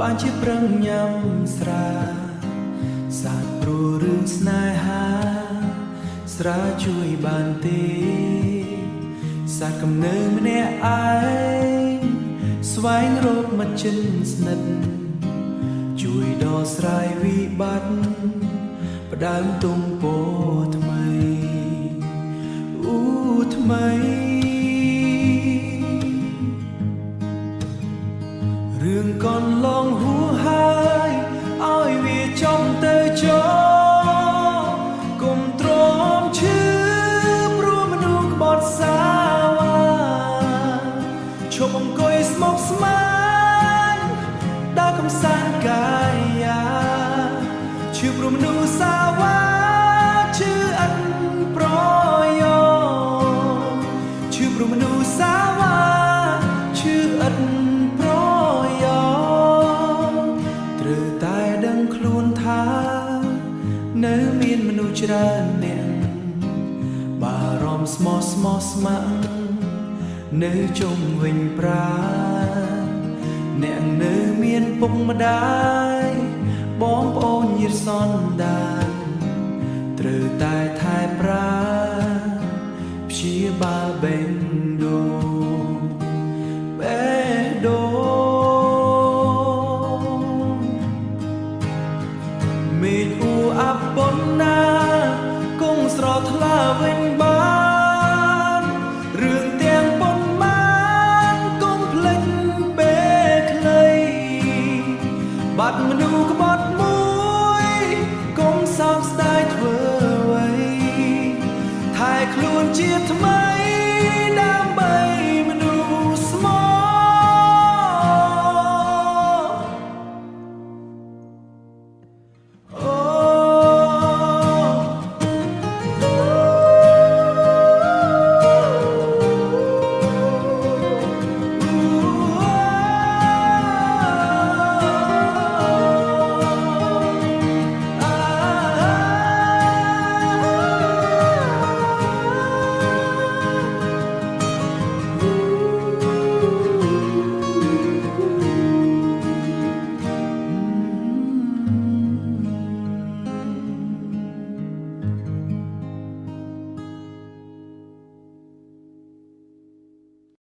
បានជាប្រឹងញ៉ាំស្រាសាទព្រោះរឿងស្នេហាស្រាជួយបានទេសាទកំណើម្នាក់ឯងស្វែងរកមិត្តចិនស្និទ្ធជួយដោះស្រាយវិបត្តិផ្ដើមទុំពោថ្មីថ្មីរឿងកន្លងហួសហើយឲ្យវាចំទៅចោលកុំទ្រាំឈឺព្រោះមនុស្សក្បត់សាវ៉ាឈប់អង្គុយស្មុគស្មាញដើរកំសាន្តកាយាឈឺព្រោះមនុស្សសាវ៉ាឈឺអត់ប្រយោជន៍ព្រោះមនុស្សសាវ៉ាឈឺឥតប្រយោជន៍ត្រូវតែដឹងខ្លួនថានៅមានមនុស្សច្រើនអ្នកបារម្ភស្មោះស្ម័គ្រនៅជុំវិញប្រាណអ្នកនៅមានពុកម្ដាយបងប្អូនញាតិសន្តានត្រូវតែថែប្រាព្យាបាលបេះដូងមេឃអ៊ូអាប់ប៉ុណ្ណាគង់ស្រថ្លាវិញបានរឿងទាំងប៉ុន្មានគង់ភ្លេចពេលខ្លីបាត់មនុស្ស